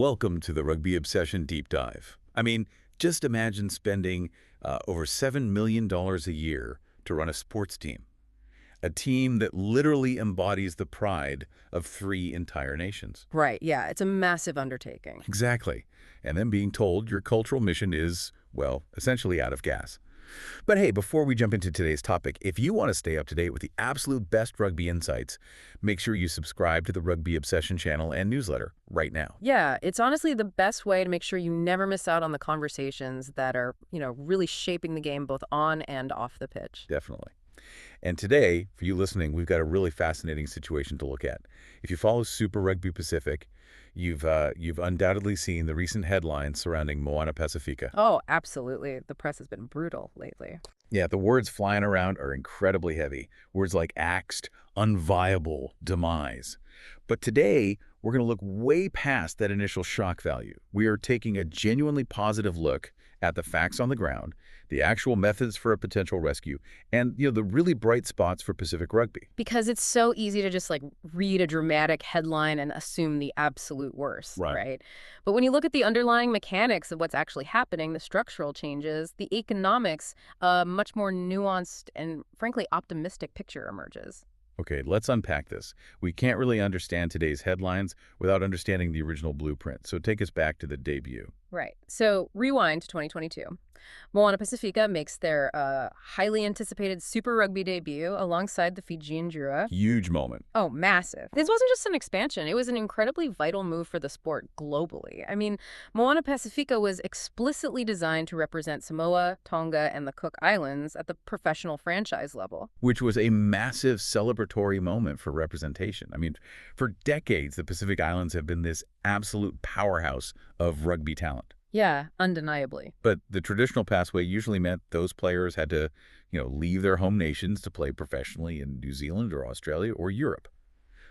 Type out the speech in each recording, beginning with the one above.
Welcome to the Rugby Obsession Deep Dive. Just imagine spending over $7 million a year to run a sports team. A team that literally embodies the pride of three entire nations. Right, yeah, it's a massive undertaking. Exactly. And then being told your cultural mission is, well, essentially out of gas. But hey, before we jump into today's topic, if you want to stay up to date with the absolute best rugby insights, make sure you subscribe to the Rugby Obsession channel and newsletter right now. Yeah, it's honestly the best way to make sure you never miss out on the conversations that are, really shaping the game both on and off the pitch. Definitely. And today, for you listening, we've got a really fascinating situation to look at. If you follow Super Rugby Pacific, you've undoubtedly seen the recent headlines surrounding Moana Pasifika. Oh, absolutely. The press has been brutal lately. Yeah, the words flying around are incredibly heavy. Words like axed, unviable, demise. But today, we're going to look way past that initial shock value. We are taking a genuinely positive look at the facts on the ground, the actual methods for a potential rescue, and the really bright spots for Pacific rugby. Because it's so easy to just read a dramatic headline and assume the absolute worst, Right. right? But when you look at the underlying mechanics of what's actually happening, the structural changes, the economics, a much more nuanced and frankly optimistic picture emerges. Okay, let's unpack this. We can't really understand today's headlines without understanding the original blueprint, so take us back to the debut. Right. So rewind to 2022. Moana Pasifika makes their highly anticipated Super Rugby debut alongside the Fijian Drua. Huge moment. Oh, massive. This wasn't just an expansion. It was an incredibly vital move for the sport globally. Moana Pasifika was explicitly designed to represent Samoa, Tonga, and the Cook Islands at the professional franchise level. Which was a massive celebratory moment for representation. For decades, the Pacific Islands have been this absolute powerhouse of rugby talent. Yeah, undeniably. But the traditional pathway usually meant those players had to, leave their home nations to play professionally in New Zealand or Australia or Europe.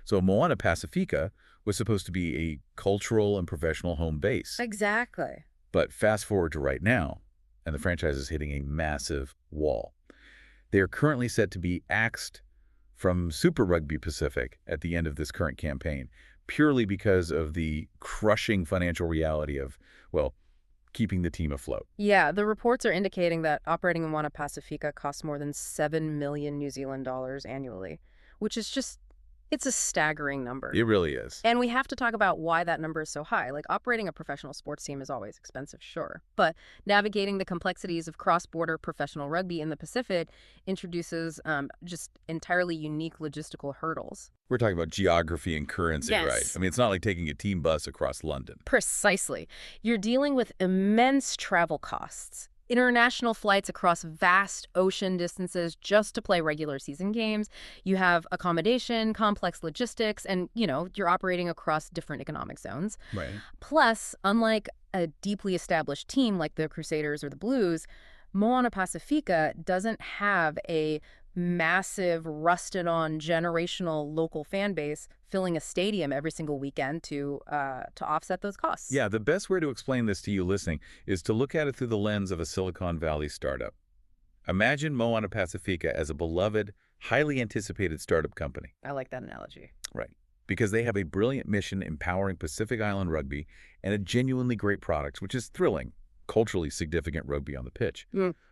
So Moana Pasifika was supposed to be a cultural and professional home base. Exactly. But fast forward to right now, and the franchise is hitting a massive wall. They are currently set to be axed from Super Rugby Pacific at the end of this current campaign, purely because of the crushing financial reality of, well, keeping the team afloat. Yeah, the reports are indicating that operating in Moana Pasifika costs more than 7 million New Zealand dollars annually, which is it's a staggering number. It really is. And we have to talk about why that number is so high. Operating a professional sports team is always expensive, sure. But navigating the complexities of cross-border professional rugby in the Pacific introduces just entirely unique logistical hurdles. We're talking about geography and currency, Yes. right? It's not like taking a team bus across London. Precisely. You're dealing with immense travel costs. International flights across vast ocean distances just to play regular season games. You have accommodation, complex logistics, and, you're operating across different economic zones. Right. Plus, unlike a deeply established team like the Crusaders or the Blues, Moana Pasifika doesn't have a massive, rusted-on, generational local fan base filling a stadium every single weekend to offset those costs. Yeah, the best way to explain this to you listening is to look at it through the lens of a Silicon Valley startup. Imagine Moana Pasifika as a beloved, highly anticipated startup company. I like that analogy. Right. Because they have a brilliant mission empowering Pacific Island rugby and a genuinely great product, which is thrilling, culturally significant rugby on the pitch.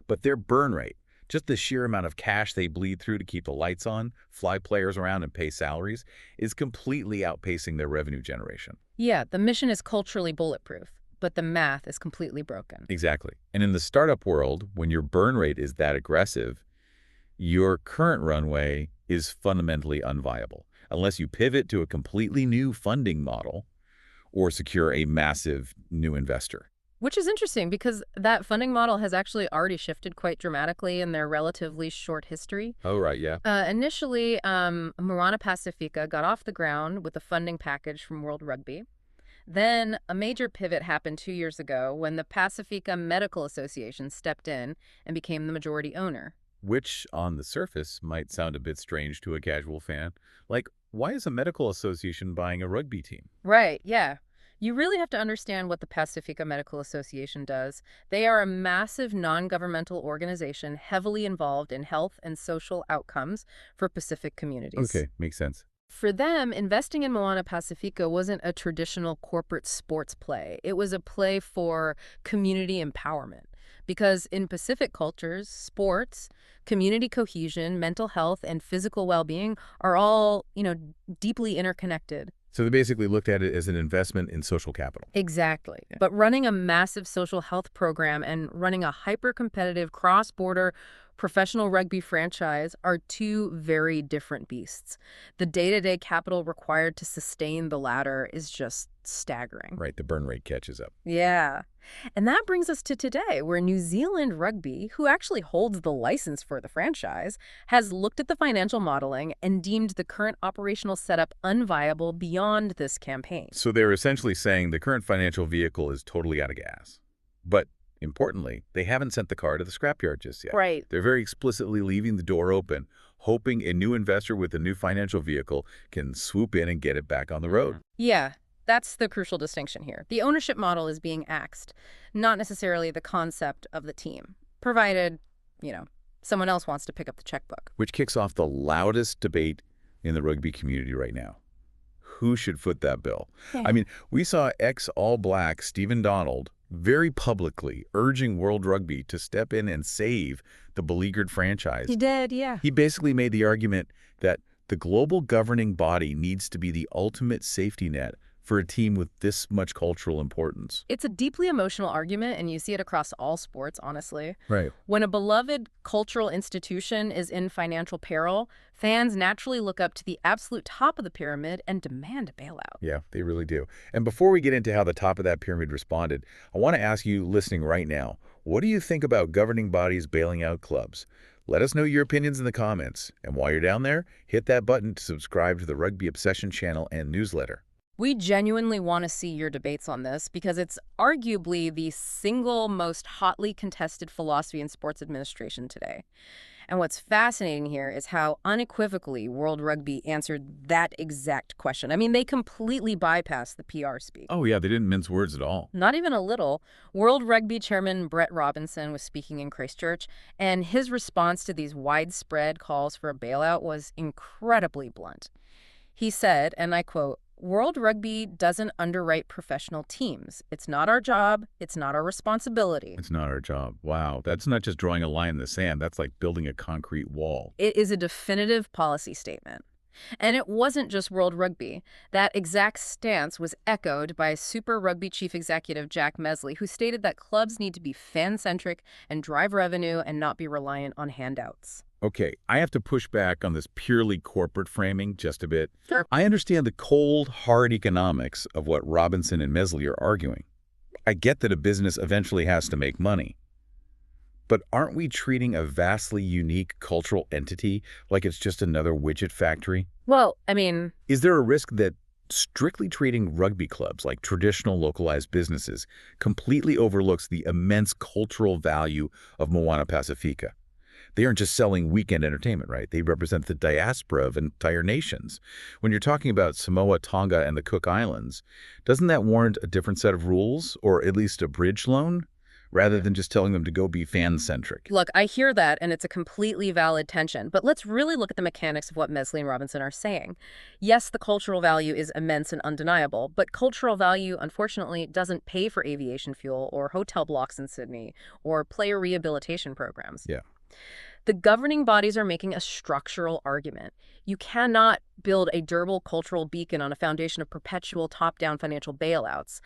But their burn rate, just the sheer amount of cash they bleed through to keep the lights on, fly players around, and pay salaries, is completely outpacing their revenue generation. Yeah, the mission is culturally bulletproof, but the math is completely broken. Exactly. And in the startup world, when your burn rate is that aggressive, your current runway is fundamentally unviable, unless you pivot to a completely new funding model or secure a massive new investor. Which is interesting because that funding model has actually already shifted quite dramatically in their relatively short history. Oh, right, yeah. Initially, Moana Pasifika got off the ground with a funding package from World Rugby. Then a major pivot happened 2 years ago when the Pasifika Medical Association stepped in and became the majority owner. Which, on the surface, might sound a bit strange to a casual fan. Like, why is a medical association buying a rugby team? Right, yeah. You really have to understand what the Pasifika Medical Association does. They are a massive non-governmental organization heavily involved in health and social outcomes for Pacific communities. Okay, makes sense. For them, investing in Moana Pasifika wasn't a traditional corporate sports play. It was a play for community empowerment. Because in Pacific cultures, sports, community cohesion, mental health, and physical well-being are all, deeply interconnected. So they basically looked at it as an investment in social capital. Exactly. Yeah. But running a massive social health program and running a hyper-competitive cross-border professional rugby franchise are two very different beasts. The day-to-day capital required to sustain the latter is just staggering. Right, the burn rate catches up. Yeah. And that brings us to today, where New Zealand Rugby, who actually holds the license for the franchise, has looked at the financial modeling and deemed the current operational setup unviable beyond this campaign. So they're essentially saying the current financial vehicle is totally out of gas. But importantly, they haven't sent the car to the scrapyard just yet. Right. They're very explicitly leaving the door open, hoping a new investor with a new financial vehicle can swoop in and get it back on the road. Yeah. That's the crucial distinction here. The ownership model is being axed, not necessarily the concept of the team, provided, someone else wants to pick up the checkbook. Which kicks off the loudest debate in the rugby community right now. Who should foot that bill? Yeah. I mean, we saw ex-All Black Stephen Donald very publicly urging World Rugby to step in and save the beleaguered franchise. He did, yeah. He basically made the argument that the global governing body needs to be the ultimate safety net for a team with this much cultural importance. It's a deeply emotional argument, and you see it across all sports, honestly. Right. When a beloved cultural institution is in financial peril, fans naturally look up to the absolute top of the pyramid and demand a bailout. Yeah, they really do. And before we get into how the top of that pyramid responded, I want to ask you listening right now, what do you think about governing bodies bailing out clubs? Let us know your opinions in the comments. And while you're down there, hit that button to subscribe to the Rugby Obsession channel and newsletter. We genuinely want to see your debates on this because it's arguably the single most hotly contested philosophy in sports administration today. And what's fascinating here is how unequivocally World Rugby answered that exact question. I mean, they completely bypassed the PR speak. Oh, yeah, they didn't mince words at all. Not even a little. World Rugby chairman Brett Robinson was speaking in Christchurch, and his response to these widespread calls for a bailout was incredibly blunt. He said, and I quote, "World Rugby doesn't underwrite professional teams. It's not our job. It's not our responsibility." It's not our job. Wow, that's not just drawing a line in the sand. That's like building a concrete wall. It is a definitive policy statement. And it wasn't just World Rugby. That exact stance was echoed by Super Rugby chief executive Jack Mesley, who stated that clubs need to be fan-centric and drive revenue and not be reliant on handouts. Okay, I have to push back on this purely corporate framing just a bit. Sure. I understand the cold, hard economics of what Robinson and Mesley are arguing. I get that a business eventually has to make money. But aren't we treating a vastly unique cultural entity like it's just another widget factory? Well, I mean, Is there a risk that strictly treating rugby clubs like traditional localized businesses completely overlooks the immense cultural value of Moana Pasifika? They aren't just selling weekend entertainment, right? They represent the diaspora of entire nations. When you're talking about Samoa, Tonga, and the Cook Islands, doesn't that warrant a different set of rules, or at least a bridge loan, rather than just telling them to go be fan-centric? look, I hear that, and it's a completely valid tension. But let's really look at the mechanics of what Mesley and Robinson are saying. Yes, the cultural value is immense and undeniable, but cultural value, unfortunately, doesn't pay for aviation fuel or hotel blocks in Sydney or player rehabilitation programs. Yeah. The governing bodies are making a structural argument. You cannot build a durable cultural beacon on a foundation of perpetual top-down financial bailouts.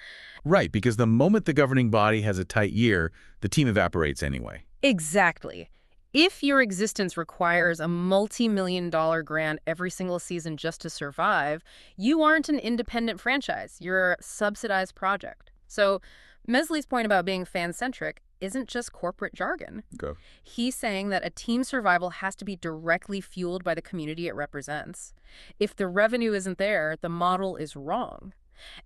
Right, because the moment the governing body has a tight year, the team evaporates anyway. Exactly. If your existence requires a multi-million-dollar grant every single season just to survive, you aren't an independent franchise. You're a subsidized project. So Mesley's point about being fan-centric isn't just corporate jargon. Go. He's saying that a team's survival has to be directly fueled by the community it represents. If the revenue isn't there, the model is wrong.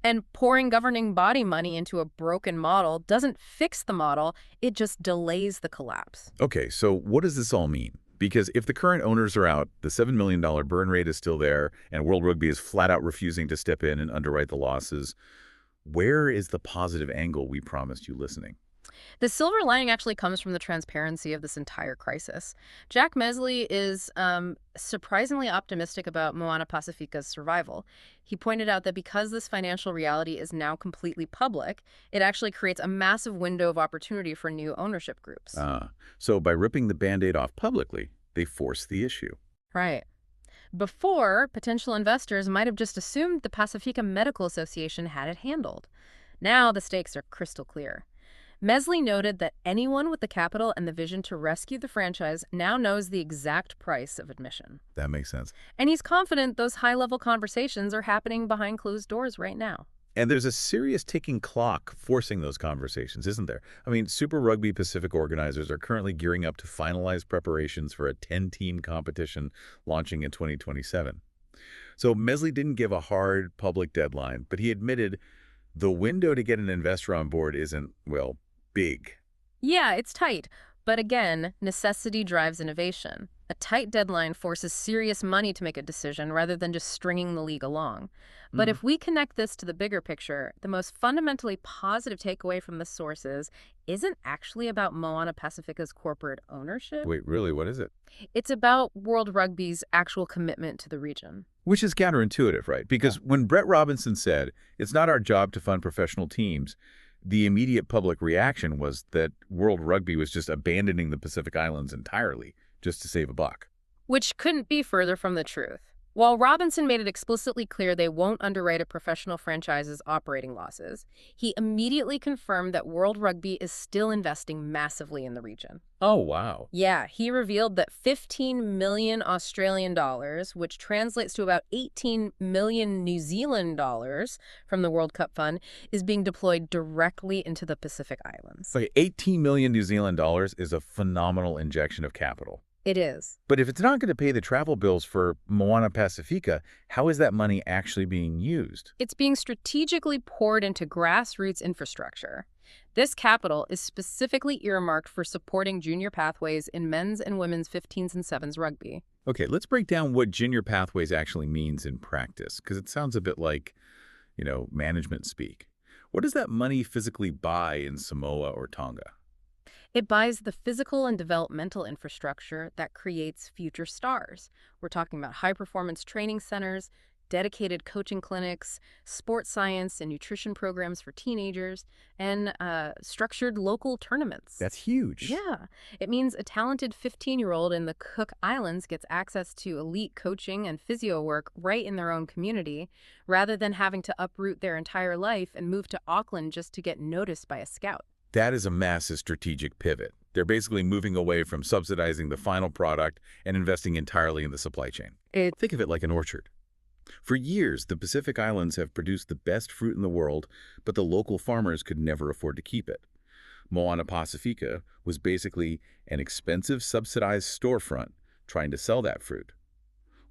And pouring governing body money into a broken model doesn't fix the model, it just delays the collapse. Okay, so what does this all mean? Because if the current owners are out, the $7 million burn rate is still there, and World Rugby is flat out refusing to step in and underwrite the losses, where is the positive angle we promised you listening? The silver lining actually comes from the transparency of this entire crisis. Jack Mesley is surprisingly optimistic about Moana Pacifica's survival. He pointed out that because this financial reality is now completely public, it actually creates a massive window of opportunity for new ownership groups. So by ripping the Band-Aid off publicly, they force the issue. Right. Before, potential investors might have just assumed the Pacifica Medical Association had it handled. Now the stakes are crystal clear. Mesley noted that anyone with the capital and the vision to rescue the franchise now knows the exact price of admission. That makes sense. And he's confident those high-level conversations are happening behind closed doors right now. And there's a serious ticking clock forcing those conversations, isn't there? I mean, Super Rugby Pacific organizers are currently gearing up to finalize preparations for a 10-team competition launching in 2027. So Mesley didn't give a hard public deadline, but he admitted the window to get an investor on board isn't, well, big. Yeah, it's tight. But again, necessity drives innovation. A tight deadline forces serious money to make a decision rather than just stringing the league along. But if we connect this to the bigger picture, the most fundamentally positive takeaway from the sources isn't actually about Moana Pacifica's corporate ownership. Wait, really? What is it? It's about World Rugby's actual commitment to the region. Which is counterintuitive, right? Because when Brett Robinson said, it's not our job to fund professional teams, the immediate public reaction was that World Rugby was just abandoning the Pacific Islands entirely just to save a buck. Which couldn't be further from the truth. While Robinson made it explicitly clear they won't underwrite a professional franchise's operating losses, he immediately confirmed that World Rugby is still investing massively in the region. Oh, wow. Yeah, he revealed that 15 million Australian dollars, which translates to about 18 million New Zealand dollars from the World Cup Fund, is being deployed directly into the Pacific Islands. So 18 million New Zealand dollars is a phenomenal injection of capital. It is. But if it's not going to pay the travel bills for Moana Pasifika, how is that money actually being used? It's being strategically poured into grassroots infrastructure. This capital is specifically earmarked for supporting junior pathways in men's and women's 15s and 7s rugby. Okay, let's break down what junior pathways actually means in practice, because it sounds a bit like, management speak. What does that money physically buy in Samoa or Tonga? It buys the physical and developmental infrastructure that creates future stars. We're talking about high-performance training centers, dedicated coaching clinics, sports science and nutrition programs for teenagers, and structured local tournaments. That's huge. Yeah. It means a talented 15-year-old in the Cook Islands gets access to elite coaching and physio work right in their own community, rather than having to uproot their entire life and move to Auckland just to get noticed by a scout. That is a massive strategic pivot. They're basically moving away from subsidizing the final product and investing entirely in the supply chain. Think of it like an orchard. For years, the Pacific Islands have produced the best fruit in the world, but the local farmers could never afford to keep it. Moana Pasifika was basically an expensive subsidized storefront trying to sell that fruit.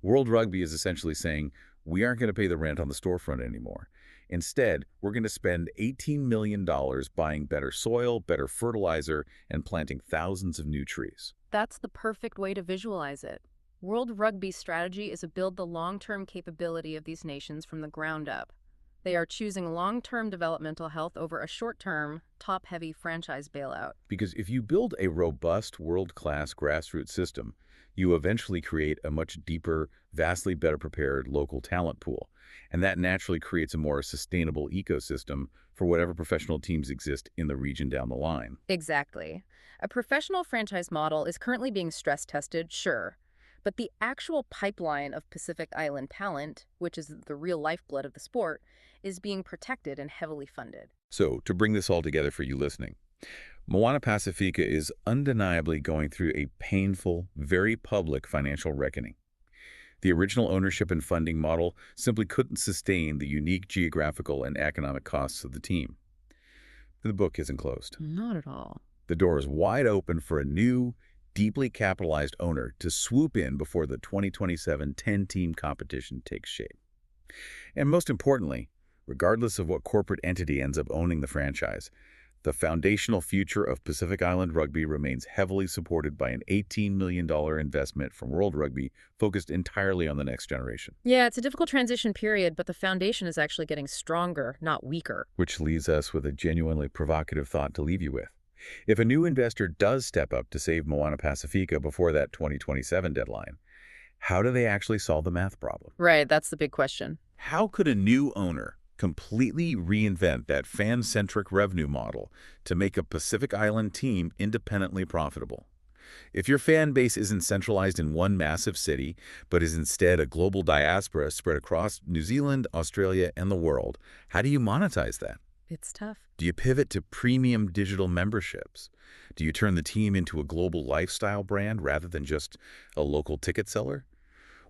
World Rugby is essentially saying, we aren't going to pay the rent on the storefront anymore. Instead, we're going to spend $18 million buying better soil, better fertilizer, and planting thousands of new trees. That's the perfect way to visualize it. World Rugby's strategy is to build the long-term capability of these nations from the ground up. They are choosing long-term developmental health over a short-term, top-heavy franchise bailout. Because if you build a robust, world-class grassroots system, you eventually create a much deeper, vastly better prepared local talent pool. And that naturally creates a more sustainable ecosystem for whatever professional teams exist in the region down the line. Exactly. A professional franchise model is currently being stress-tested, sure. But the actual pipeline of Pacific Island talent, which is the real lifeblood of the sport, is being protected and heavily funded. So, to bring this all together for you listening, Moana Pasifika is undeniably going through a painful, very public financial reckoning. The original ownership and funding model simply couldn't sustain the unique geographical and economic costs of the team. The book isn't closed. Not at all. The door is wide open for a new, deeply capitalized owner to swoop in before the 2027 10-team competition takes shape. And most importantly, regardless of what corporate entity ends up owning the franchise, the foundational future of Pacific Island rugby remains heavily supported by an $18 million investment from World Rugby focused entirely on the next generation. Yeah, it's a difficult transition period, but the foundation is actually getting stronger, not weaker. Which leaves us with a genuinely provocative thought to leave you with. If a new investor does step up to save Moana Pasifika before that 2027 deadline, how do they actually solve the math problem? Right, that's the big question. How could a new owner completely reinvent that fan-centric revenue model to make a Pacific Island team independently profitable? If your fan base isn't centralized in one massive city, but is instead a global diaspora spread across New Zealand, Australia, and the world, how do you monetize that? It's tough. Do you pivot to premium digital memberships? Do you turn the team into a global lifestyle brand rather than just a local ticket seller?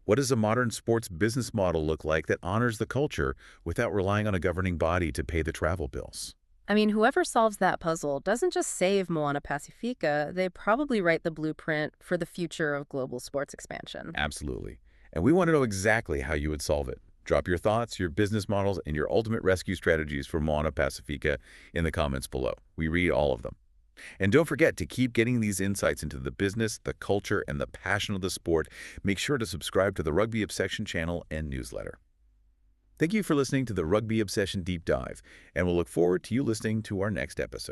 What does a modern sports business model look like that honors the culture without relying on a governing body to pay the travel bills? I mean, whoever solves that puzzle doesn't just save Moana Pasifika, they probably write the blueprint for the future of global sports expansion. Absolutely. And we want to know exactly how you would solve it. Drop your thoughts, your business models, and your ultimate rescue strategies for Moana Pasifika in the comments below. We read all of them. And don't forget to keep getting these insights into the business, the culture, and the passion of the sport. Make sure to subscribe to the Rugby Obsession channel and newsletter. Thank you for listening to the Rugby Obsession Deep Dive, and we'll look forward to you listening to our next episode.